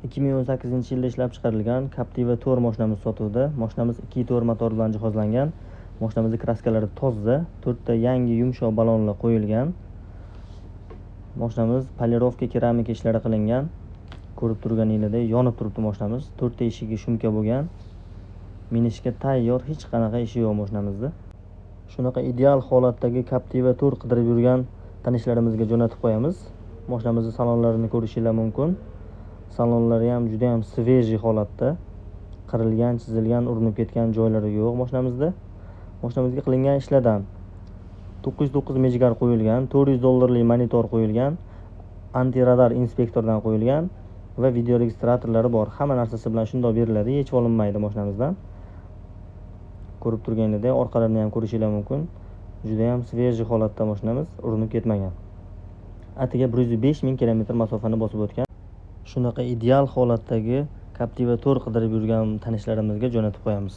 2018-yilda ishlab chiqarilgan Captiva Tour mashinamiz sotuvda. Mashinamiz 2.4 motor bilan jihozlangan. Mashinamizning kraskalari toza, 4 ta yangi yumshoq balonlar qo'yilgan. Mashinamiz polirovka keramika ishlari qilingan. Ko'rib turganingizdek yonib turibdi mashinamiz. 4 ta eshigi shumka bo'lgan. Minishga tayyor, hech qanaqa ishi yo'q mashinamizda. Shunaqa ideal holatdagi Captiva Tour qidirib yurgan tanishlarimizga jo'natib qo'yamiz. Mashinamizning salonlarini ko'rishingiz mumkin. Salonlari ham juda ham svejiy holatda. Qirilgan, chizilgan, urinib ketgan joylari yo'q mashinamizda. Mashinamizga qilingan ishlardan 909 megagar qo'yilgan, $400 monitor qo'yilgan, anti-radar inspektordan qo'yilgan va video registratorlari bor. Hamma narsasi bilan shundoq beriladi, yechib olinmaydi mashinamizdan. Ko'rib turganingizdek, orqalarini ham ko'rishingiz mumkin. Juda ham svejiy holatda mashinamiz, urinib ketmagan. Atiga 105 ming kilometr masofani bosib o'tgan. Shunaqa ideal holatdagi Captiva Tour qidirib yurgan tanishlarimizga jo'natib qo'yamiz.